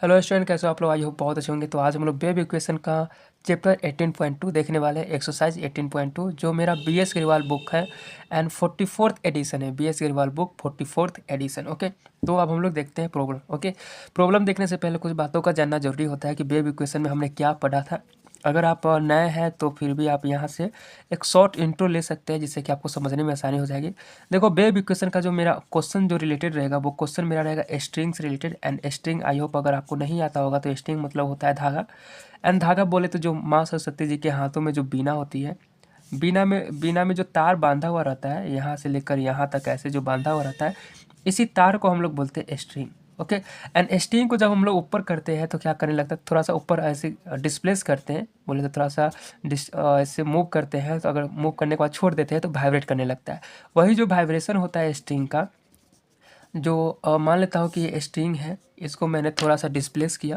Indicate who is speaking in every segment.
Speaker 1: Hello student, कैसे हो आप लोग? आई होप बहुत अच्छे होंगे। तो आज हम लोग वेव इक्वेशन का चैप्टर 18.2 देखने वाले हैं, एक्सरसाइज 18.2, जो मेरा BS अग्रवाल बुक है एंड 44th एडिशन है। BS Agarwal book 44th edition. Okay, तो अब हम लोग देखते हैं प्रॉब्लम। ओके, प्रॉब्लम देखने से पहले कुछ बातों का जानना जरूरी होता है कि वेव इक्वेशन में हमने क्या पढ़ा था। अगर आप नए हैं तो फिर भी आप यहाँ से एक शॉर्ट इंट्रो ले सकते हैं, जिससे कि आपको समझने में आसानी हो जाएगी। देखो, वेव इक्वेशन का जो मेरा क्वेश्चन जो रिलेटेड रहेगा, वो क्वेश्चन मेरा रहेगा स्ट्रिंग से related. And string, I hope अगर आपको नहीं आता होगा तो स्ट्रिंग मतलब होता है धागा। एंड धागा बोले तो जो माँ सरस्वती जी के हाथों में जो बीना होती है, बीना में जो तार बांधा हुआ रहता है, यहाँ से लेकर यहाँ तक ऐसे जो बांधा हुआ रहता है, इसी तार को हम लोग बोलते हैं स्ट्रिंग। ओके, एंड स्ट्रिंग को जब हम लोग ऊपर करते हैं तो क्या करने लगता है, थोड़ा सा ऊपर ऐसे डिस्प्लेस करते हैं, बोले तो थोड़ा सा ऐसे मूव करते हैं, तो अगर मूव करने के बाद छोड़ देते हैं तो वाइब्रेट करने लगता है। वही जो वाइब्रेशन होता है स्ट्रिंग का, जो मान लेता हूँ कि ये स्ट्रिंग है, इसको मैंने थोड़ा सा डिस्प्लेस किया।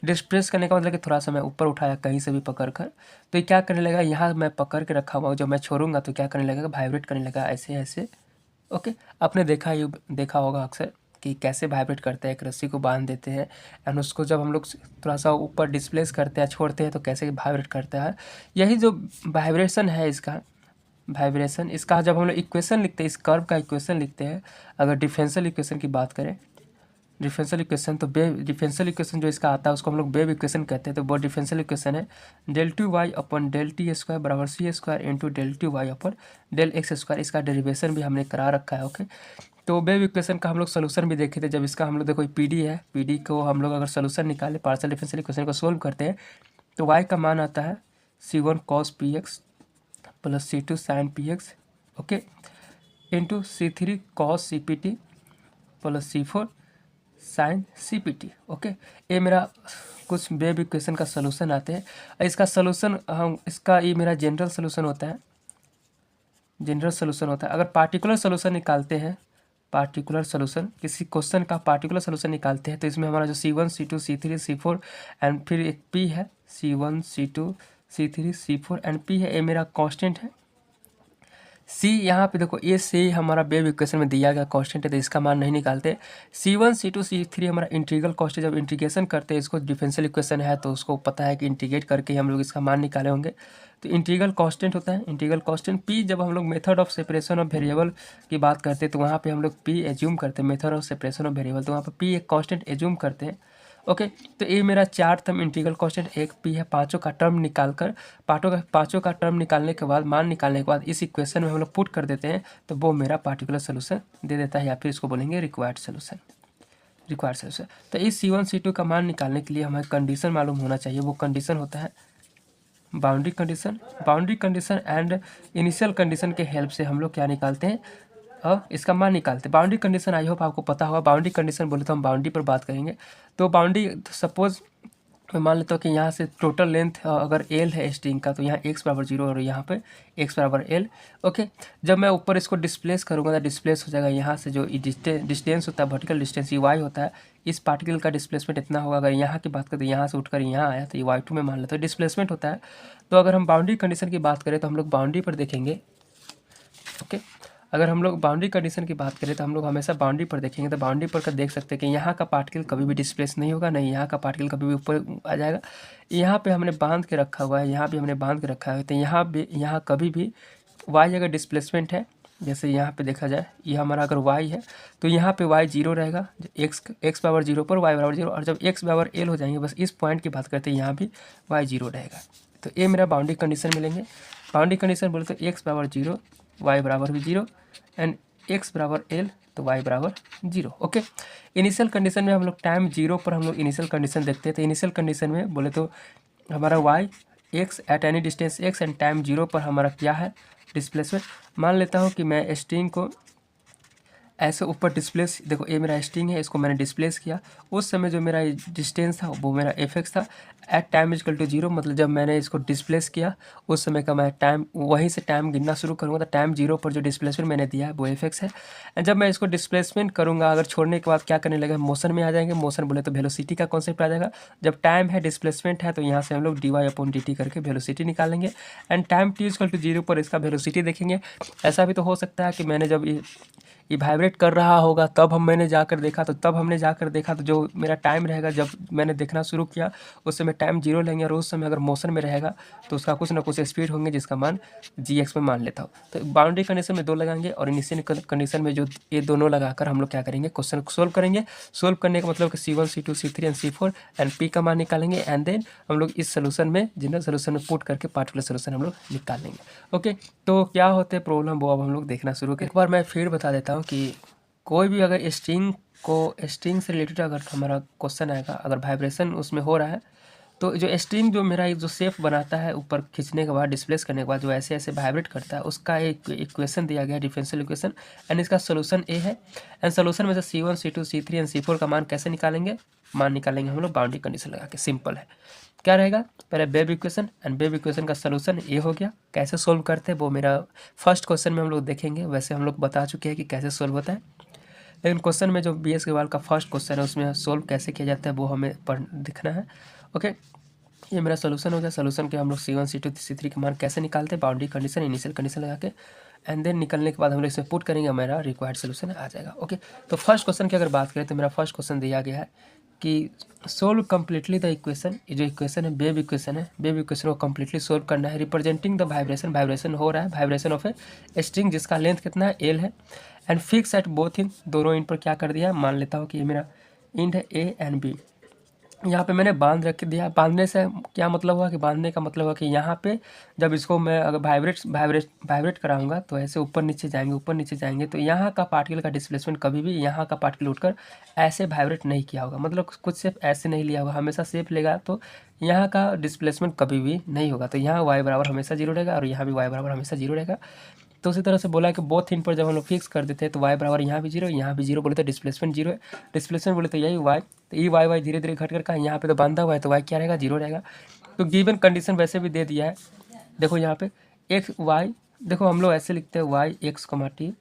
Speaker 1: डिस्प्लेस करने का मतलब कि थोड़ा सा मैं ऊपर उठाया कहीं से भी पकड़ कर, तो ये क्या करने लगा, यहाँ मैं पकड़ के रखा हुआ हूँ, जब मैं छोड़ूंगा तो क्या करने लगेगा, वाइब्रेट करने लगा ऐसे ऐसे। ओके, आपने देखा होगा अक्सर कि कैसे वाइब्रेट करता है। एक रस्सी को बांध देते हैं एंड उसको जब हम लोग थोड़ा सा ऊपर डिस्प्लेस करते हैं, छोड़ते हैं, तो कैसे वाइब्रेट करता है। यही जो वाइब्रेशन है इसका, वाइब्रेशन इसका जब हम लोग इक्वेशन लिखते हैं, इस कर्व का इक्वेशन लिखते हैं, अगर डिफरेंशियल इक्वेशन की बात करें, डिफरेंशियल इक्वेशन, तो वेव डिफरेंशियल इक्वेशन जो इसका आता है उसको हम लोग वेव इक्वेशन कहते हैं। तो वो डिफरेंशियल इक्वेशन है del two y upon del t square बराबर c square into del two y upon del x square. इसका डेरिवेशन भी हमने करा रखा है। ओके, तो वेव इक्वेशन का हम लोग सोल्यूशन भी देखे थे। जब इसका हम लोग देखो PD है, PD को हम लोग अगर सोल्यूशन निकाले, पार्शियल डिफरेंशियल इक्वेशन को सोल्व करते हैं, तो y का मान आता है C1 cos px plus C2 sin px, okay, into C3 cos CPT plus C4 sin CPT। Okay, ये मेरा कुछ वेव इक्वेशन का सोल्यूशन आते हैं। इसका सोल्यूशन हम इसका ये मेरा जनरल सोल्यूशन होता है। जनरल सोल्यूशन होता है, अगर पार्टिकुलर सोल्यूशन निकालते हैं, पार्टिकुलर सोल्यूशन किसी क्वेश्चन का पार्टिकुलर सोल्यूशन निकालते हैं, तो इसमें हमारा जो C1 C2 C3 C4 and फिर एक P है, C1 C2 C3 C4 and P है, ये मेरा कांस्टेंट है। सी यहाँ पे देखो, ये सी हमारा वेव इक्वेशन में दिया गया कांस्टेंट है, तो इसका मान नहीं निकालते। C1 C2 C3 हमारा इंटीग्रल कांस्टेंट, जब इंटीग्रेशन करते हैं, इसको डिफरेंशियल इक्वेशन है तो उसको पता है कि इंटीग्रेट करके हम लोग इसका मान निकाले होंगे। तो इंटीग्रल कांस्टेंट होता है, इंटीग्रल कांस्टेंट P। जब हम लोग method of separation of variable की बात करते हैं, तो वहाँ पे हम लोग P एज्यूम करते हैं, method of separation of variable, तो वहाँ पर P एक कांस्टेंट एज्यूम करते हैं। ओके, तो ये मेरा 4 टर्म इंटीग्रल कांस्टेंट एक P है। पांचों का टर्म निकालकर, पांचों का टर्म निकालने के बाद, मान निकालने के बाद इस इक्वेशन में हम लोग पुट कर देते हैं, तो वो मेरा पार्टिकुलर सोल्यूशन दे देता है, या फिर इसको बोलेंगे रिक्वायर्ड सोल्यूशन। रिक्वायर्ड सोल्यूशन, तो इस C1 C2 का मान निकालने के लिए हमें कंडीशन मालूम होना चाहिए। वो कंडीशन होता है boundary condition. Boundary condition and initial condition के हेल्प से हम लोग क्या निकालते हैं, इसका मान निकालते हैं। बाउंड्री कंडीशन आई होप आपको पता होगा। बाउंड्री कंडीशन बोले तो हम बाउंड्री पर बात करेंगे। तो बाउंड्री सपोज मैं मान लेता हूँ कि यहाँ से टोटल लेंथ अगर L है स्ट्रिंग का, तो यहाँ x बराबर 0 और यहाँ पे x बराबर L। ओके, जब मैं ऊपर इसको डिस्प्लेस करूँगा तो डिस्प्लेस हो जाएगा, यहाँ से जो डिस्टेंस होता है, वर्टिकल डिस्टेंस ये y होता है, इस पार्टिकल का डिस्प्लेसमेंट इतना होगा। अगर यहाँ की बात करें तो यहाँ से उठकर यहाँ आया तो ये y2 में मान लेते हैं डिस्प्लेसमेंट होता है। तो अगर हम बाउंड्री कंडीशन की बात करें तो हम लोग बाउंड्री पर देखेंगे। ओके, अगर हम लोग बाउंड्री कंडीशन की बात करें तो हम लोग हमेशा बाउंड्री पर देखेंगे। तो बाउंड्री पर कर देख सकते हैं कि यहाँ का पार्टिकल कभी भी डिस्प्लेस नहीं होगा, नहीं यहाँ का पार्टिकल कभी भी ऊपर आ जाएगा। यहाँ पे हमने बांध के रखा हुआ है, यहाँ भी हमने बांध के रखा है, तो यहाँ कभी भी y अगर डिस्प्लेसमेंट है, जैसे यहाँ पे देखा जाए, ये हमारा अगर y है तो यहाँ पे y 0 रहेगा, x बराबर 0 पर y बराबर 0, और जब x बराबर L हो जाएंगे, बस इस पॉइंट की बात करते हैं, यहाँ भी y 0 रहेगा। तो ये मेरा बाउंड्री कंडीशन मिलेंगे। बाउंड्री कंडीशन बोले तो x बराबर 0, y बराबर भी 0 एंड x बराबर L, तो y बराबर 0। ओके, इनिशियल कंडीशन में हम लोग टाइम 0 पर हम लोग इनिशियल कंडीशन देखते हैं। तो इनिशियल कंडीशन में बोले तो हमारा y x eight any distance x and time 0 पर हमारा क्या है, डिस्प्लेसमेंट। मान लेता हूँ कि मैं स्ट्रिंग को ऐसे ऊपर डिस्प्लेस, देखो ये मेरा स्ट्रिंग है, इसको मैंने डिस्प्लेस किया। उस समय जो मेरा डिस्टेंस था वो मेरा fx था। एट टाइम इजकल टू 0, मतलब जब मैंने इसको डिस्प्लेस किया उस समय का मैं टाइम, वहीं से टाइम गिनना शुरू करूँगा, तो टाइम 0 पर जो डिस्प्लेसमेंट मैंने दिया है वो fx है। एंड जब मैं इसको डिस्प्लेसमेंट करूँगा, अगर छोड़ने के बाद क्या करने लगा, मोशन में आ जाएंगे। मोशन बोले तो वेलोसिटी का कॉन्सेप्ट आ जाएगा। जब टाइम है, डिस्प्लेसमेंट है, तो यहाँ से हम लोग dy/dt करके वेलोसिटी निकालेंगे। And time t equal to 0 पर इसका वेलोसिटी देखेंगे। ऐसा भी तो हो सकता है कि मैंने जब ये वाइब्रेट कर रहा होगा तब मैंने जाकर देखा, तो तब हमने जाकर देखा तो जो मेरा टाइम रहेगा जब मैंने देखना शुरू किया उस समय टाइम 0 लेंगे, और उस समय अगर मोशन में रहेगा तो उसका कुछ ना कुछ स्पीड होंगे जिसका मान GX में मान लेता हूँ। तो बाउंड्री कंडीशन में 2 लगाएंगे और इनिशियल कंडीशन में जो ये दोनों लगाकर हम लोग क्या करेंगे, क्वेश्चन को सोल्व करेंगे। सोल्व करने का मतलब कि C1 C2 C3 and C4 and P का मान निकालेंगे, एंड देन हम लोग इस सोल्यूशन में जनरल सोल्यूशन में पुट करके पार्टिकुलर सोल्यूशन हम लोग निकाल लेंगे। ओके, तो क्या होते हैं प्रॉब्लम वो अब हम लोग देखना शुरू करें। एक बार मैं फिर बता देता हूँ कि कोई भी अगर स्ट्रिंग से रिलेटेड अगर हमारा क्वेश्चन आएगा, अगर वाइब्रेशन उसमें हो रहा है, तो जो स्ट्रिंग जो मेरा जो शेप बनाता है ऊपर खींचने के बाद, डिस्प्लेस करने के बाद जो ऐसे ऐसे वाइब्रेट करता है, उसका एक इक्वेशन दिया गया है, डिफरेंशियल इक्वेशन, एंड इसका सोल्यूशन ए है। एंड सोल्यूशन में से C1 C2 C3 and C4 का मान कैसे निकालेंगे, मान निकालेंगे हम लोग बाउंड्री कंडीशन लगा के। सिंपल है, क्या रहेगा, पहले wave equation, and wave equation का सोल्यूशन ये हो गया। कैसे सोल्व करते हैं वो मेरा फर्स्ट क्वेश्चन में हम लोग देखेंगे, वैसे हम लोग बता चुके हैं कि कैसे सोल्व होता है, लेकिन क्वेश्चन में जो BS अग्रवाल का फर्स्ट क्वेश्चन है उसमें सोल्व कैसे किया जाता है वो हमें दिखना है। ओके, ये मेरा सोल्यूशन हो गया। सोल्यूशन के हम लोग C1 C2 C3 के मान कैसे निकालते हैं, बाउंड्री कंडीशन इनिशियल कंडीशन लगा के, एंड देन निकलने के बाद हम लोग इसमें पुट करेंगे, मेरा रिक्वायर्ड सोल्यूशन आ जाएगा। ओके, तो फर्स्ट क्वेश्चन की अगर बात करें तो मेरा फर्स्ट क्वेश्चन दिया गया है कि सोल्व कम्प्लीटली द इक्वेशन। ये जो इक्वेशन है वेव इक्वेशन है, वेव इक्वेशन को कम्प्लीटली सोल्व करना है, रिप्रेजेंटिंग द वाइब्रेशन, वाइब्रेशन हो रहा है, वाइब्रेशन ऑफ ए स्ट्रिंग जिसका लेंथ कितना है, L है, and fix at both in, दोनों इन पर क्या कर दिया, मान लेता हूँ कि ये मेरा इंड है A एंड B। यहाँ पे मैंने बांध रख दिया। बांधने से क्या मतलब हुआ कि बांधने का मतलब हुआ कि यहाँ पे जब इसको मैं अगर वाइब्रेट कराऊंगा तो ऐसे ऊपर नीचे जाएंगे तो यहाँ का पार्टिकल का डिस्प्लेसमेंट कभी भी यहाँ का पार्टिकल उठकर ऐसे वाइब्रेट नहीं किया होगा, मतलब कुछ शेप ऐसे नहीं लिया होगा, हमेशा शेप लेगा तो यहाँ का डिस्प्लेसमेंट कभी भी नहीं होगा। तो यहाँ y बराबर हमेशा 0 रहेगा और यहाँ भी y बराबर हमेशा 0 रहेगा। तो उसी तरह से बोला कि बोथ इन पर जब हम लोग फिक्स कर देते हैं तो y बराबर यहाँ भी 0 यहाँ भी 0, बोले तो डिस्प्लेसमेंट 0 है, डिस्प्लेसमेंट बोले तो यही y, तो ये y धीरे धीरे घट कर यहाँ पे तो बांधा हुआ है तो y क्या रहेगा, 0 रहेगा। तो गिवन कंडीशन वैसे भी दे दिया है, देखो यहाँ पे x y, देखो हम लोग ऐसे लिखते हैं y x, t,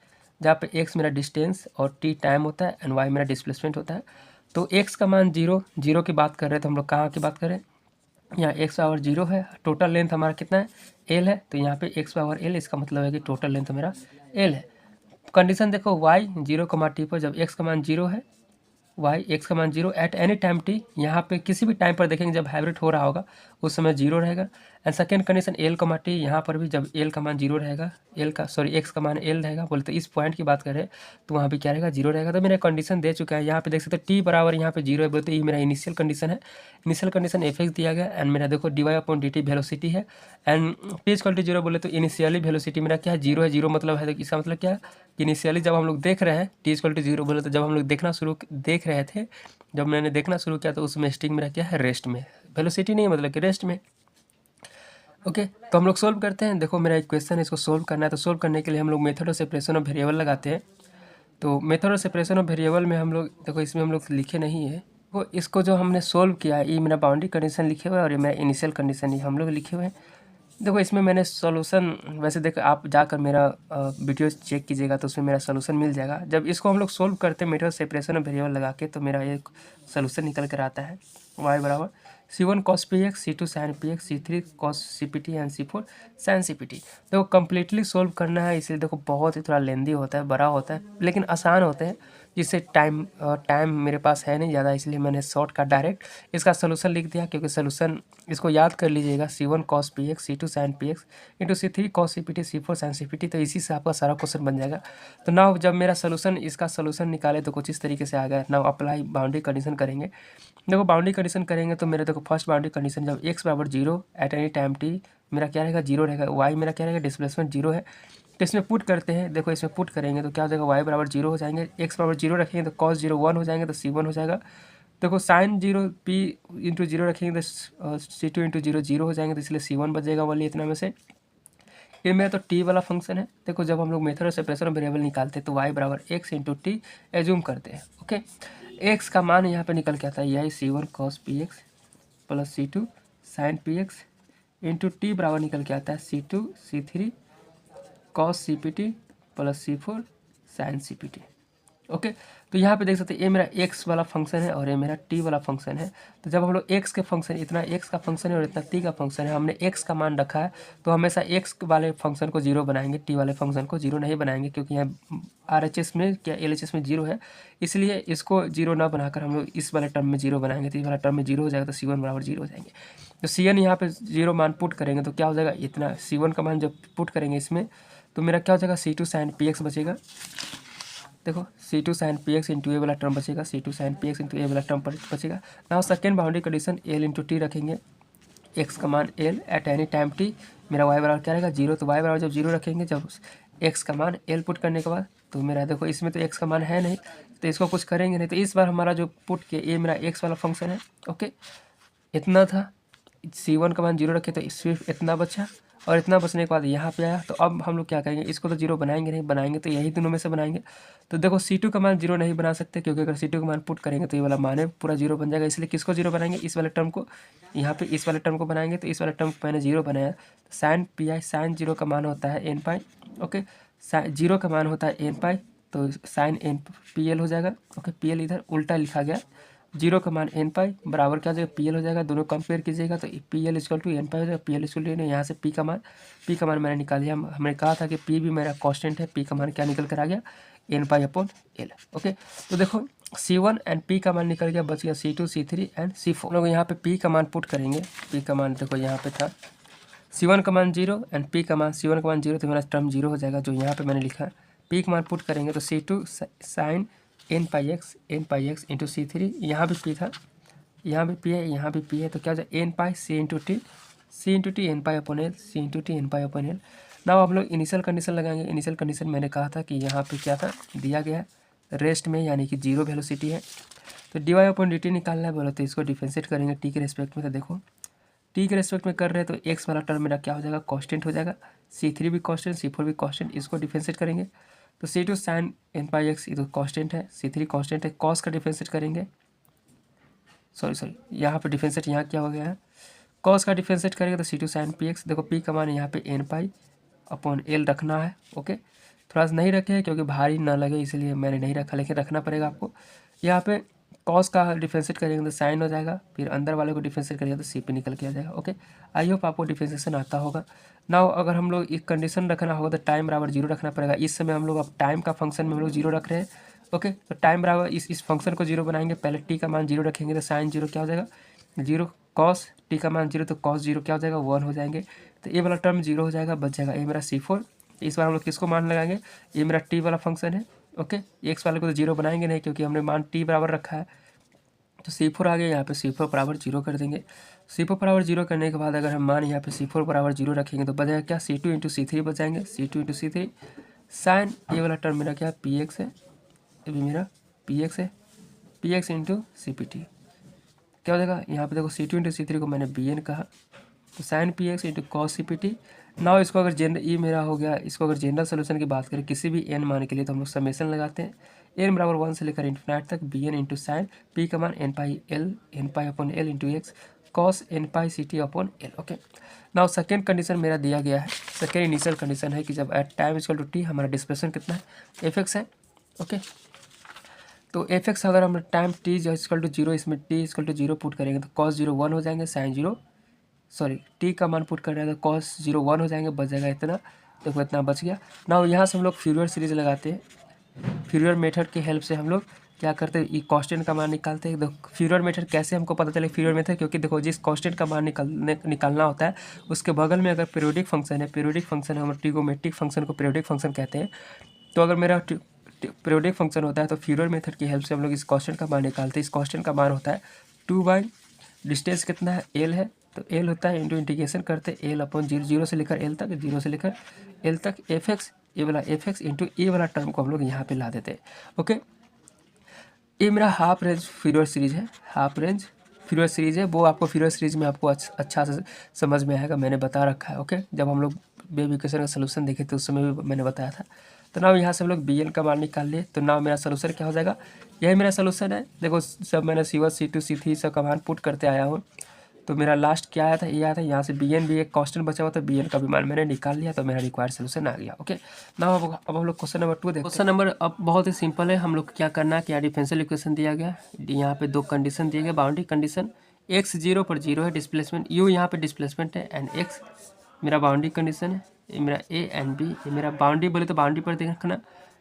Speaker 1: जहाँ पे x मेरा डिस्टेंस और t टाइम होता है एंड y मेरा डिस्प्लेसमेंट होता है। तो x का मान 0 की बात कर रहे हैं, तो हम लोग कहाँ की बात करें, यहाँ x पावर 0 है, टोटल लेंथ हमारा कितना है, L है, तो यहाँ पे x पावर L, इसका मतलब है कि टोटल लेंथ मेरा L है। कंडीशन देखो y 0, t पर जब x का मान 0 है, y x का मान 0 एट एनी टाइम t, यहाँ पे किसी भी टाइम पर देखेंगे जब हाइब्रिड हो रहा होगा उस समय 0 रहेगा। And second condition L, t, यहाँ पर भी जब L का मान 0 रहेगा, x का मान L रहेगा, बोलते इस पॉइंट की बात करें तो वहाँ भी क्या रहेगा, 0 रहेगा। तो मेरा कंडीशन दे चुका है, यहाँ पे देख सकते हैं t बराबर यहाँ पे 0 है, बोलते ये मेरा इनिशियल कंडीशन है। इनिशियल कंडीशन f(x) दिया गया एंड मेरा देखो dy/dt वेलोसिटी है, एंड t=0 बोले तो इनिशियली वेलोसिटी मेरा क्या है, 0 है। 0 मतलब है, तो इसका मतलब क्या है कि इनिशियली जब हम लोग देख रहे हैं t=0 बोले तो जब हम लोग देख रहे थे, जब मैंने देखना शुरू किया तो उसमें स्ट्रिंग मेरा क्या है, रेस्ट में, वेलोसिटी नहीं मतलब कि रेस्ट में। ओके, तो हम लोग सोल्व करते हैं। देखो मेरा इक्वेशन है, इसको सोल्व करना है, तो सोल्व करने के लिए हम लोग method of separation of variable लगाते हैं। तो method of separation of variable में हम लोग देखो इसमें हम लोग लिखे नहीं है, वो इसको जो हमने सोल्व किया है, ये मेरा बाउंड्री कंडीशन लिखे हुआ है और ये मेरा इनिशियल कंडीशन ही हम लोग लिखे हुए हैं। देखो इसमें मैंने सॉल्यूशन, वैसे देखो आप जाकर मेरा वीडियो चेक कीजिएगा तो उसमें मेरा सॉल्यूशन मिल जाएगा। जब इसको हम लोग सोल्व करते हैं method of separation of variable लगा के, तो मेरा एक सॉल्यूशन निकल कर आता है y बराबर C1 cos px, C2 sin px, C3 cos cpt and C4 sin cpt। देखो कम्प्लीटली सोल्व करना है, इसलिए देखो बहुत ही थोड़ा लेंदी होता है, बड़ा होता है, लेकिन आसान होते हैं, जिससे टाइम मेरे पास है नहीं ज़्यादा, इसलिए मैंने शॉर्ट का डायरेक्ट इसका सोल्यूशन लिख दिया। क्योंकि सोल्यूशन इसको याद कर लीजिएगा, C1 cos px, C2 sin px into C3 cos cpt, C4 sin cpt, तो इसी से आपका सारा क्वेश्चन बन जाएगा। तो नाउ जब मेरा सोल्यूशन, इसका सोल्यूशन निकाले तो कुछ इस तरीके से आ गया। नाउ अप्लाई बाउंड्री कंडीशन करेंगे। देखो बाउंड्री कंडीशन करेंगे तो मेरे देखो फर्स्ट बाउंड्री कंडीशन जब x बराबर 0 एट एनी टाइम t, मेरा क्या रहेगा, 0 रहेगा, y मेरा क्या रहेगा, डिस्प्लेसमेंट 0 है। तो इसमें पुट करते हैं, देखो इसमें पुट करेंगे तो क्या हो जाएगा, y बराबर 0 हो जाएंगे, x बराबर 0 रखेंगे तो cos 0 1 हो जाएंगे तो C1 हो जाएगा। देखो साइन 0 p इंटू 0 रखेंगे तो C2 इंटू 0 0 हो जाएंगे, तो इसलिए C1 बच जाएगा वाली इतना में से। ये मेरा तो t वाला फंक्शन है। देखो जब हम लोग method of separation of variable निकालते हैं तो y बराबर x इंटू टी एज्यूम करते हैं। ओके, x का मान यहाँ पे निकल के आता है, यही C1 cos px plus C2 sin px into T बराबर निकल के आता है C2 C3 cos cpt plus C4 sin cpt। Okay. तो यहाँ पे देख सकते हैं ये मेरा एक्स वाला फंक्शन है और ये मेरा टी वाला फंक्शन है। तो जब हम लोग एक्स के फंक्शन, इतना एक्स का फंक्शन है और इतना टी का फंक्शन है, हमने एक्स का मान रखा है तो हमेशा एक्स वाले फंक्शन को जीरो बनाएंगे, टी वाले फंक्शन को जीरो नहीं बनाएंगे, क्योंकि यहाँ RHS में क्या LHS में जीरो है, इसलिए इसको जीरो ना बनाकर हम लोग इस वाले टर्म में जीरो बनाएंगे। तो इस वाला टर्म में जीरो हो जाएगा तो C1 बराबर जीरो हो जाएंगे। तो CN यहाँ पे जीरो मान पुट करेंगे तो क्या हो जाएगा, इतना C1 का मान जब पुट करेंगे इसमें तो मेरा क्या हो जाएगा, C2 sin px बचेगा। देखो C2 sin px इंटू ए वाला टर्म बचेगा, C2 sin px इंटू ए वाला टर्म बचेगा। Now second boundary condition L into T रखेंगे, x का मान L at any time t, मेरा y बराबर क्या रहेगा, जीरो। तो y बराबर जब जीरो रखेंगे, जब x का मान L पुट करने के बाद, तो मेरा देखो इसमें तो x का मान है नहीं तो इसको कुछ करेंगे नहीं, तो इस बार हमारा जो पुट किया ये मेरा x वाला फंक्शन है। ओके, इतना था, C1 का मान जीरो रखे तो सिर्फ इतना बचा, और इतना बचने के बाद यहाँ पे आया। तो अब हम लोग क्या करेंगे, इसको तो जीरो बनाएंगे नहीं, बनाएंगे तो यही दोनों में से बनाएंगे। तो देखो C2 का मान जीरो नहीं बना सकते, क्योंकि अगर C2 का मान पुट करेंगे तो ये वाला मान है पूरा जीरो बन जाएगा, इसलिए किसको जीरो बनाएंगे, इस वाले टर्म को। यहाँ पे इस वाले टर्म को बनाएंगे, तो इस वाले टर्म को मैंने जीरो बनाया। साइन PI, साइन जीरो का मान होता है n पाई। ओके, जीरो का मान होता है n पाई, तो साइन n PL हो जाएगा। ओके, PL इधर उल्टा लिखा गया, जीरो का मान n पाई बराबर क्या हो जाएगा, PL हो जाएगा। दोनों कंपेयर कीजिएगा तो PL इक्वल टू n पाई हो जाएगा, PL इक्वल टू यहाँ से p का मान मैंने निकाल दिया। हमने कहा था कि p भी मेरा कांस्टेंट है, p का मान क्या निकल कर आ गया, n pi upon l। Okay, तो देखो C1 एंड p का मान निकल गया, बच गया C2, C3 एंड C4। लोग यहाँ पे p का मान पुट करेंगे, p का मान देखो यहाँ पे था C1 का मान जीरो एंड p का मान, C1 का मान जीरो तो मेरा टर्म जीरो हो जाएगा, जो यहाँ पे मैंने लिखा। p का मान पुट करेंगे तो C2 साइन n पाई एक्स इंटू C3, यहाँ भी p था, यहाँ भी p है, यहाँ भी p है, तो क्या हो जाए n पाई c into T n pi upon L, c into T n pi upon L. Now आप लोग इनिशियल कंडीशन लगाएंगे। इनिशियल कंडीशन मैंने कहा था कि यहाँ पे क्या था, दिया गया है रेस्ट में, यानी कि जीरो वेलोसिटी है, तो dy अपॉन dt निकालना है बोला, तो इसको डिफरेंशिएट करेंगे टी के रेस्पेक्ट में। तो देखो टी के रेस्पेक्ट में कर रहे हैं तो एक्स वाला टर्म मेरा क्या हो जाएगा, कांस्टेंट हो जाएगा, C3 भी कांस्टेंट, C4 भी कांस्टेंट, इसको डिफरेंशिएट करेंगे तो C2 साइन n पाई एक्स, ये तो कांस्टेंट है, C3 कांस्टेंट है, कॉस का डिफरेंशिएट करेंगे, सॉरी यहाँ पे डिफरेंशिएट यहाँ क्या हो गया है, कॉस का डिफरेंशिएट करेंगे तो C2 साइन px। देखो p का मान यहाँ पे n पाई अपॉन एल रखना है। ओके, थोड़ा सा नहीं रखे हैं क्योंकि भारी ना लगे इसलिए मैंने नहीं रखा, लेकिन रखना पड़ेगा आपको। यहाँ पे कॉस का डिफरेंशिएट करेंगे तो साइन हो जाएगा, फिर अंदर वाले को डिफरेंशिएट करेंगे तो सी पे निकल के आ जाएगा। ओके, आई होप आपको डिफरेंशिएशन आता होगा। नाउ अगर हम लोग एक कंडीशन रखना होगा तो टाइम बराबर जीरो रखना पड़ेगा। इस समय हम लोग अब टाइम का फंक्शन में हम लोग जीरो रख रहे हैं। ओके, तो टाइम बराबर इस फंक्शन को जीरो बनाएंगे, पहले टी का मान जीरो रखेंगे तो साइन जीरो क्या हो जाएगा, जीरो, कॉस टी का मान जीरो तो कॉस जीरो क्या हो जाएगा, 1 हो जाएंगे, तो ये वाला टर्म जीरो हो जाएगा, बच जाएगा ये मेरा C4। इस बार हम लोग किसको मान लगाएंगे, ये मेरा टी वाला फंक्शन है। ओके, एक्स वाले को तो जीरो बनाएंगे नहीं क्योंकि हमने मान टी बराबर रखा है, तो C4 आ गया, यहाँ पे C4 बराबर जीरो कर देंगे। C4 बराबर जीरो करने के बाद अगर हम मान यहाँ पे C4 बराबर जीरो रखेंगे तो बचेगा क्या, C2 इंटू C3 बच जाएंगे, C2 इंटू C3 साइन ये वाला टर्म मेरा क्या PX है, ये भी मेरा PX है, PX इंटू CPT क्या हो जाएगा, यहाँ पे देखो C2 इंटू C3 को मैंने BN कहा, तो sine PX into cos CPT। Now इसको अगर ये मेरा हो गया, इसको अगर जनरल सोल्यूशन की बात करें किसी भी n मान के लिए तो हम लोग समेशन लगाते हैं, n बराबर 1 से लेकर इन्फिनाइट तक, BN इंटू साइन p का मान n pi upon L into x cos n पाई CT upon L. Okay, now second condition मेरा दिया गया है, सेकेंड इनिशियल कंडीशन है कि जब at time equal to t हमारा डिस्प्लेसमेंट कितना है, fx है। ओके, तो fx अगर हम टाइम t जो इक्वल टू जीरो, इसमें t equal to zero put करेंगे तो कॉस जीरो 1 हो जाएंगे, साइन जीरो सॉरी टी का मान पुट कर रहे हैं तो कॉस जीरो 1 हो जाएंगे, बच जाएगा इतना, देखो इतना बच गया। ना यहाँ से हम लोग फ्यूरियर सीरीज लगाते हैं, फ्यूरियर मेथड की हेल्प से हम लोग क्या करते हैं, ये कांस्टेंट का मान निकालते हैं। देखो फ्यूरियर मेथड कैसे हमको पता चले फ्यूरियर मेथड, क्योंकि देखो जिस कांस्टेंट का मान निकालना होता है उसके बगल में अगर पीरियोडिक फंक्शन है, पीरियोडिक फंक्शन हम ट्रिगोमेट्रिक फंक्शन को पीरियोडिक फंक्शन कहते हैं, तो अगर मेरा पीरियोडिक फंक्शन होता है तो फ्यूरियर मेथड की हेल्प से हम लोग इस कांस्टेंट का मान निकालते हैं। इस कांस्टेंट का मान होता है 2 बाई डिस्टेंस कितना है, एल है, तो एल होता है इंटू इंटीग्रेशन करते एल अपॉन जीरो, जीरो से लेकर एल तक, जीरो से लेकर एल तक fx, ए वाला fx इंटू ए वाला टर्म को हम लोग यहाँ पे ला देते हैं। ओके, ये मेरा हाफ रेंज फ्यूरियर सीरीज है, हाफ रेंज फ्यूरियर सीरीज है, वो आपको फ्यूरियर सीरीज में आपको अच्छा से समझ में आएगा, मैंने बता रखा है। ओके, जब हम लोग वेव इक्वेशन का सोल्यूशन देखे थे उस समय भी मैंने बताया था। तो नाउ यहाँ से हम लोग BN का मान निकाल लिए, तो नाउ मेरा सोल्यूशन क्या हो जाएगा, यही मेरा सोल्यूशन है। देखो सब मैंने C1 C2 C3 सब का मान पुट करते आया हूँ, तो मेरा लास्ट क्या आया था, ये आया था। यहाँ से बी एन भी एक कांस्टेंट बचा हुआ था, बी एन का भी मान मैंने निकाल लिया, तो मेरा रिक्वायर्ड सोल्यूशन आ गया। ओके, ना अब हम लोग क्वेश्चन नंबर 2 देखते हैं। क्वेश्चन नंबर अब बहुत ही सिंपल है। हम लोग क्या करना है कि डिफरेंशियल इक्वेशन दिया गया, यहाँ पे 2 कंडीशन दिए गए। बाउंड्री कंडीशन x 0 पर 0 है, डिस्प्लेसमेंट u यहाँ पे डिस्प्लेसमेंट है, एंड x मेरा बाउंड्री कंडीशन है, ये मेरा a एंड b। ये मेरा बाउंड्री बोले तो बाउंड्री पर देखना,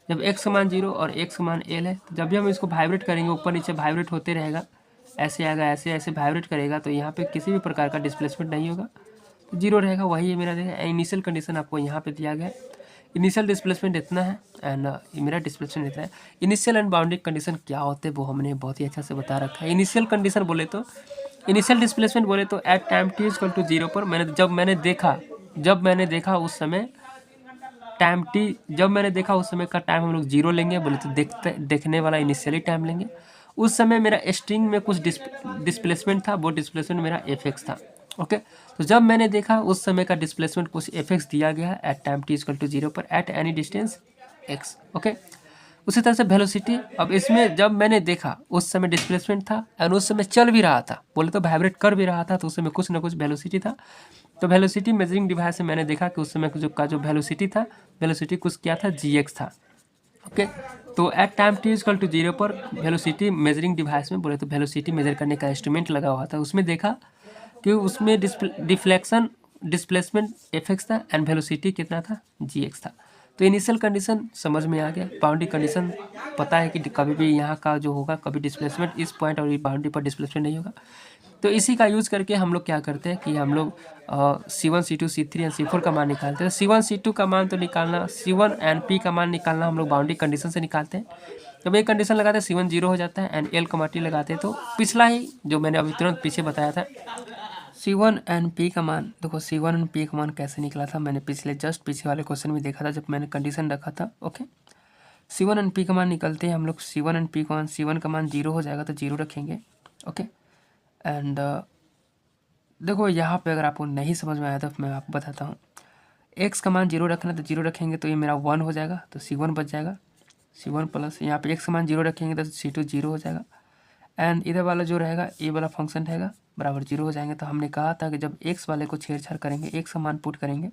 Speaker 1: जब x का मान 0 और x का मान l है, तो जब भी हम इसको वाइब्रेट करेंगे, ऊपर नीचे वाइब्रेट होते रहेगा, ऐसे आएगा, ऐसे ऐसे वाइब्रेट करेगा, तो यहाँ पे किसी भी प्रकार का डिस्प्लेसमेंट नहीं होगा, तो 0 रहेगा। वही है मेरा देखा इनिशियल कंडीशन आपको यहाँ पे दिया गया है। इनिशियल डिस्प्लेसमेंट इतना है एंड मेरा डिस्प्लेसमेंट इतना है। इनिशियल एंड बाउंड्री कंडीशन क्या होते हैं वो हमने बहुत ही अच्छा से बता रखा है। इनिशियल कंडीशन बोले तो, इनिशियल डिस्प्लेसमेंट बोले तो एट टाइम t इक्वल टू 0 पर जब मैंने देखा उस समय टाइम t, जब मैंने देखा उस समय का टाइम हम लोग 0 लेंगे, बोले तो देखने वाला इनिशियली टाइम लेंगे। उस समय मेरा स्ट्रिंग में कुछ डिस्प्लेसमेंट था, वो डिस्प्लेसमेंट मेरा एफ था। ओके, तो जब मैंने देखा उस समय का डिस्प्लेसमेंट कुछ एफ दिया गया है एट टाइम t इक्वल टू 0 पर at any distance x। Okay, उसी तरह से वेलोसिटी, अब इसमें जब मैंने देखा उस समय डिस्प्लेसमेंट था और उस समय चल भी रहा था, बोले तो वाइब्रेट कर भी रहा था, तो उस समय कुछ ना कुछ वेलोसिटी था। तो वेलोसिटी मेजरिंग डिवाइस से मैंने देखा कि उस समय जो वेलोसिटी था, वेलोसिटी कुछ क्या था, gx था। ओके, तो एट टाइम t इक्वल टू 0 पर वेलोसिटी मेजरिंग डिवाइस में, बोले तो वेलोसिटी मेजर करने का इंस्ट्रूमेंट लगा हुआ था, उसमें देखा कि उसमें डिफ्लेक्शन डिस्प्लेसमेंट एफ था एंड वेलोसिटी कितना था, gx था। तो इनिशियल कंडीशन समझ में आ गया। बाउंड्री कंडीशन पता है कि कभी भी यहाँ का जो होगा, कभी डिस्प्लेसमेंट इस पॉइंट और बाउंड्री पर डिस्प्लेसमेंट नहीं होगा। तो इसी का यूज़ करके हम लोग क्या करते हैं कि हम लोग C1 C2 C3 and C4 का मान निकालते हैं। C1 C2 का मान तो निकालना, C1 एंड P का मान निकालना हम लोग बाउंड्री कंडीशन से निकालते हैं। जब एक कंडीशन लगाते हैं C1 0 हो जाता है एंड L T लगाते हैं, तो पिछला ही जो मैंने अभी तुरंत पीछे बताया था, C1 एंड P का मान, देखो C1 एंड P का मान कैसे निकला था, मैंने जस्ट पीछे वाले क्वेश्चन में देखा था जब मैंने कंडीशन रखा था। ओके, C1 एंड P का मान निकलते हैं हम लोग, C1 एंड P का मान, C1 का मान 0 हो जाएगा तो 0 रखेंगे। ओके, एंड देखो यहाँ पे अगर आपको नहीं समझ में आया तो मैं आपको बताता हूँ। x का मान 0 रखना तो 0 रखेंगे, तो ये मेरा 1 हो जाएगा, तो C1 बच जाएगा। C1 प्लस यहाँ पे x का मान 0 रखेंगे तो C2 0 हो जाएगा, एंड इधर वाला जो रहेगा ए वाला फंक्शन रहेगा बराबर 0 हो जाएंगे। तो हमने कहा था कि जब x वाले को छेड़छाड़ करेंगे, x का मान पुट करेंगे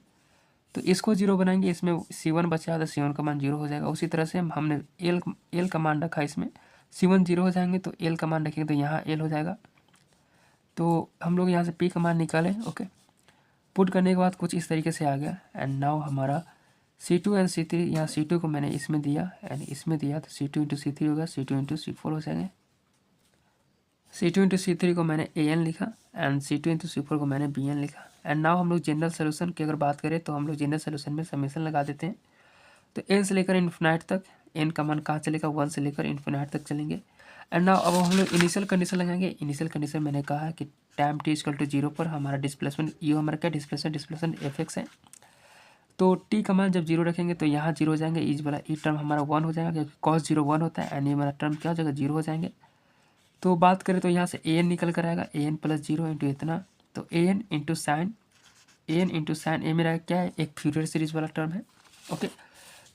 Speaker 1: तो इसको 0 बनाएंगे, इसमें C1 बचा तो C1 का मान 0 हो जाएगा। उसी तरह से हमने L का मान रखा, इसमें C1 0 हो जाएंगे तो L का मान रखेंगे तो यहाँ L हो जाएगा। तो हम लोग यहाँ से P का मान निकालें। ओके, पुट करने के बाद कुछ इस तरीके से आ गया, एंड नाउ हमारा C2 एंड C3, यहाँ C2 को मैंने इसमें दिया एंड इसमें दिया, तो C2 इंटू C3 होगा, C2 इंटू C4 हो जाएंगे। C2 इंटू C3 को मैंने AN लिखा एंड C2 इंटू C4 को मैंने BN लिखा। एंड नाउ हम लोग जनरल सोल्यूशन की अगर बात करें तो हम लोग जनरल सोल्यूशन में समेशन लगा देते हैं। तो n से लेकर इन्फिनाइट तक, n का मान कहाँ चलेगा, 1 से लेकर इन्फिनाइट तक चलेंगे। एंड नाउ अब हम लोग इनिशियल कंडीशन लगाएंगे। इनिशियल कंडीशन मैंने कहा है कि टाइम t इक्वल टू 0 पर हमारा डिस्प्लेसमेंट u हमारा क्या डिस्प्लेसमेंट f है। तो t का मान जब 0 रखेंगे तो यहाँ 0 हो जाएंगे, इस वाला ई टर्म हमारा 1 हो जाएगा क्योंकि cos 0 1 होता है, एंड ये हमारा टर्म क्या हो जाएगा, 0 हो जाएंगे। तो बात करें तो यहाँ से an निकल कर आएगा, an प्लस 0 इंटू इतना, तो an इंटू साइन, ये मेरा क्या है, एक फ्यूरियर सीरीज वाला टर्म है। ओके,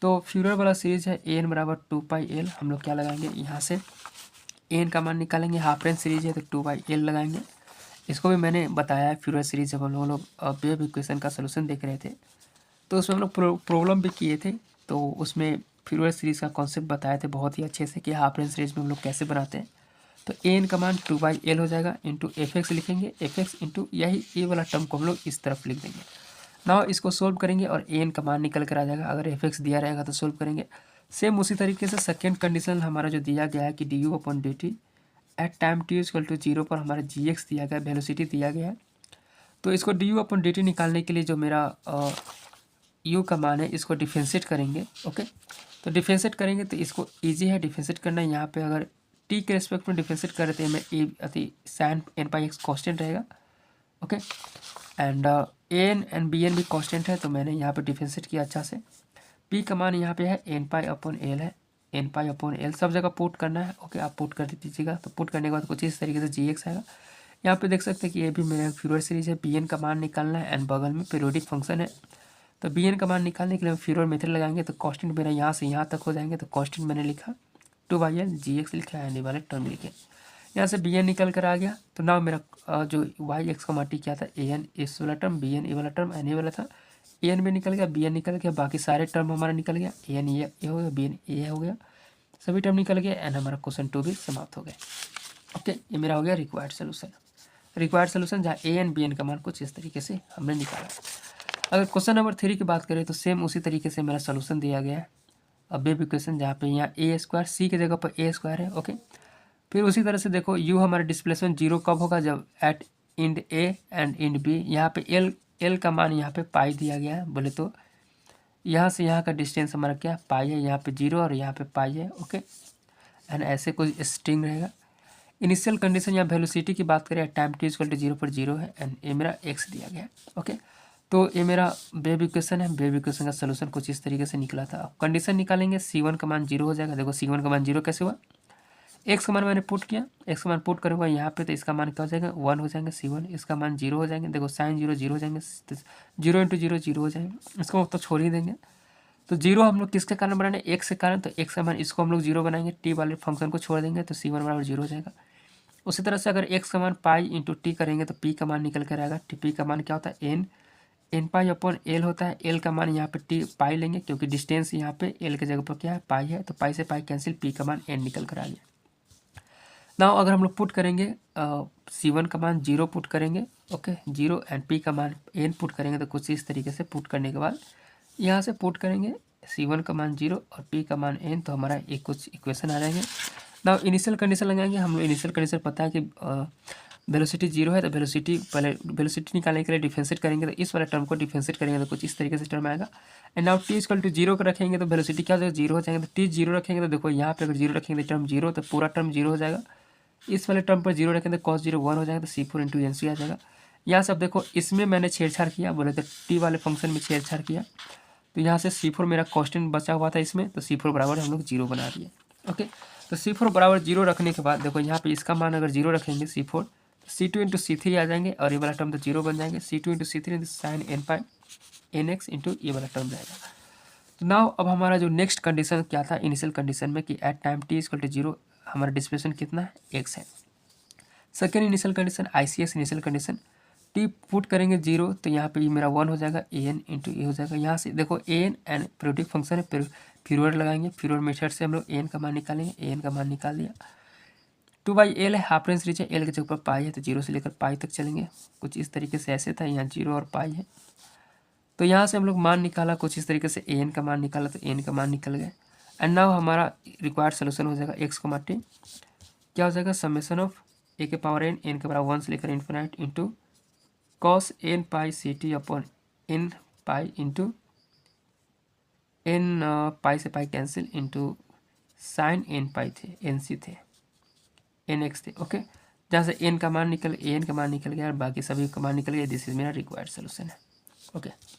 Speaker 1: तो फ्यूरियर वाला सीरीज है an बराबर 2πl। हम लोग क्या लगाएंगे, यहाँ से an का मान निकालेंगे, हाफ रेंज सीरीज है तो 2/l लगाएंगे। इसको भी मैंने बताया है फ्यूरियर सीरीज, जब हम लोग वेव इक्वेशन का सोल्यूशन देख रहे थे तो उसमें हम लोग प्रॉब्लम भी किए थे, तो उसमें फ्यूरियर सीरीज का कॉन्सेप्ट बताए थे बहुत ही अच्छे से कि हाफ रेंज सीरीज में हम लोग कैसे बनाते हैं। तो an का मान 2/l हो जाएगा, इंटू fx लिखेंगे, fx इंटू यही ए वाला टर्म को हम लोग इस तरफ लिख देंगे। नाउ इसको सोल्व करेंगे और an का मान निकल कर आ जाएगा, अगर fx दिया रहेगा तो सोल्व करेंगे। सेम उसी तरीके से सेकेंड कंडीशन हमारा जो दिया गया है कि du/dt at time t equal टू 0 पर हमारा gx दिया गया, वेलोसिटी दिया गया है। तो इसको du/dt निकालने के लिए जो मेरा u का मान है इसको डिफरेंशिएट करेंगे। ओके, तो डिफरेंशिएट करेंगे तो इसको ईजी है डिफरेंशिएट करना। यहाँ पे अगर t के रेस्पेक्ट में डिफरेंशिएट कर रहे थे मैं ए साइन n/x कॉन्स्टेंट रहेगा। Okay, and an and bn भी कॉन्स्टेंट है, तो मैंने यहाँ पे डिफरेंशिएट किया अच्छा से। p का मान यहाँ पे है n/l है, n/l सब जगह पुट करना है। ओके, आप पुट कर दीजिएगा, तो पुट करने के बाद कुछ इस तरीके से gx आएगा। यहाँ पे देख सकते हैं कि ये भी मेरा फ्यूरियर सीरीज है, bn का मान निकालना है एंड बगल में पीरियोडिक फंक्शन है। तो bn का मान निकालने के लिए हम फ्यूरियर मेथड लगाएंगे, तो कॉन्स्टेंट मेरा यहाँ से यहाँ तक हो जाएंगे, तो कॉन्स्टेंट मैंने लिखा 2/l, gx लिखा है, वाले टर्म लिखे। यहाँ से बी एन निकल कर आ गया। तो नाउ मेरा जो वाई एक्स का टी क्या था, ए एन इस वाला टर्म, बी एन ए वाला टर्म, एन ए वाला था, ए एन भी निकल गया, बी एन निकल गया, बाकी सारे टर्म हमारा निकल गया, ए एन ए हो गया, बी एन ए हो गया, सभी टर्म निकल गया, एंड हमारा क्वेश्चन 2 भी समाप्त हो गया। ओके, ये मेरा हो गया रिक्वायर्ड सोल्यूशन। रिक्वायर्ड सोल्यूशन जहाँ ए एन बी एन का मान कुछ इस तरीके से हमने निकाला। अगर क्वेश्चन नंबर 3 की बात करें तो सेम उसी तरीके से मेरा सोल्यूशन दिया गया है। अब वेव इक्वेशन जहाँ पे यहाँ ए स्क्वायर सी की जगह पर ए स्क्वायर है। ओके, फिर उसी तरह से देखो यू हमारा डिस्प्लेसमेंट जीरो कब होगा, जब at end A and end B. यहाँ पे एल का मान यहाँ पे पाई दिया गया है, बोले तो यहाँ से यहाँ का डिस्टेंस हमारा क्या पाई है, यहाँ पे जीरो और यहाँ पे पाई है। ओके, एंड ऐसे कोई स्ट्रिंग रहेगा। इनिशियल कंडीशन यहाँ वेलोसिटी की बात करें, time T equal to zero पर जीरो है, एंड ये मेरा एक्स दिया गया है। ओके, तो ये मेरा वेव इक्वेशन है। वेव इक्वेशन का सोल्यूशन कुछ इस तरीके से निकला था। अब कंडीशन निकालेंगे, C1 का मान जीरो हो जाएगा। देखो C1 का मान जीरो कैसे हुआ, एक्स का मान मैंने पुट किया, एक्स का मान पुट करूँगा यहाँ पे, तो इसका मान क्या हो जाएगा 1 हो जाएंगे C1, इसका मान जीरो हो जाएंगे। देखो साइन जीरो जीरो हो जाएंगे, जीरो इंटू जीरो जीरो हो जाएंगे, इसको तो छोड़ ही देंगे। तो जीरो हम लोग किसके कारण बनाने, एक्स के कारण, तो एक्स का मान इसको हम लोग जीरो बनाएंगे, टी वाले फंक्शन को छोड़ देंगे, तो C1 बराबर जीरो हो जाएगा। उसी तरह से अगर एक्स का मान पाई इंटू टी करेंगे तो पी का मान निकल कर आएगा। पी का मान क्या होता है, एन पाई अपॉन एल होता है। एल का मान यहाँ पे टी पाई लेंगे, क्योंकि डिस्टेंस यहाँ पे एल के जगह पर क्या है पाई है, तो पाई से पाई कैंसिल, पी का मान एन निकल कर आ गया। नाउ अगर हम लोग पुट करेंगे C1 का मान जीरो पुट करेंगे, ओके जीरो, एंड पी का मान एन पुट करेंगे, तो कुछ इस तरीके से पुट करने के बाद यहाँ से पुट करेंगे C1 का मान जीरो और पी का मान एन, तो हमारा एक कुछ इक्वेशन आ जाएंगे। नाउ इनिशियल कंडीशन लगाएंगे हम लोग। इनिशियल कंडीशन पता है कि वेलोसिटी जीरो है, तो वेलोसिटी पहले वेलोसिटी निकालने के लिए डिफरेंशिएट करेंगे, तो इस वाले टर्म को डिफरेंशिएट करेंगे तो कुछ इस तरीके से टर्म आएगा। And now T equal to zero को रखेंगे तो वेलोसिटी क्या हो जाएगा, जीरो हो जाएंगे। तो टी जीरो रखेंगे तो देखो यहाँ पे अगर जीरो रखेंगे तो टर्म जीरो, तो पूरा टर्म जीरो हो जाएगा। इस वाले टर्म पर जीरो रखेंगे तो कॉस जीरो 1 हो जाएगा, तो C4 इंटू एन सी आ जाएगा। यहाँ से अब देखो इसमें मैंने छेड़छाड़ किया, बोले तो टी वाले फंक्शन में छेड़छाड़ किया, तो यहाँ से C4 मेरा कॉन्स्टेंट बचा हुआ था इसमें, तो C4 बराबर हम लोग जीरो बना दिए। ओके, तो C4 बराबर जीरो रखने के बाद देखो यहाँ पे इसका मान अगर जीरो रखेंगे C4, तो C2 इंटू C3 आ जाएंगे, और ये वाला टर्म तो जीरो बन जाएंगे। C2 into C3 into sine n pi n x into ये वाला टर्म रहेगा। तो नाउ अब हमारा जो नेक्स्ट कंडीशन क्या था इनिशियल कंडीशन में, कि at time T equal to zero हमारा डिस्प्लेसमेंट कितना है, एक्स है। Second initial condition ICS initial condition, T put करेंगे जीरो, तो यहाँ पे ये मेरा 1 हो जाएगा, AN इंटू ए हो जाएगा। यहाँ से देखो AN एंड पीरियोडिक फंक्शन है, पीरियड लगाएंगे, पीरियड मेथड से हम लोग AN का मान निकालेंगे, AN का मान निकाल दिया। 2/L है, हाफ रेंज रीच है, L के जगह पर पाई है, तो जीरो से लेकर पाई तक चलेंगे। कुछ इस तरीके से ऐसे था, यहाँ जीरो और पाई है, तो यहाँ से हम लोग मान निकाला कुछ इस तरीके से, AN का मान निकाला तो AN का मान निकल गया। एंड नाउ हमारा रिक्वायर्ड सोल्यूशन हो जाएगा एक्स को टी क्या हो जाएगा, समेशन ऑफ ए के पावर एन, एन के बराबर 1 से लेकर infinite into cos n pi c t upon n pi into n pi से pi cancel into sine n pi थे, एन सी थे, एन एक्स थे। ओके, जहाँ से एन का मान निकल गया और बाकी सभी का मान निकल गया। दिस इज मेरा रिक्वायर्ड सोल्यूशन है। ओके।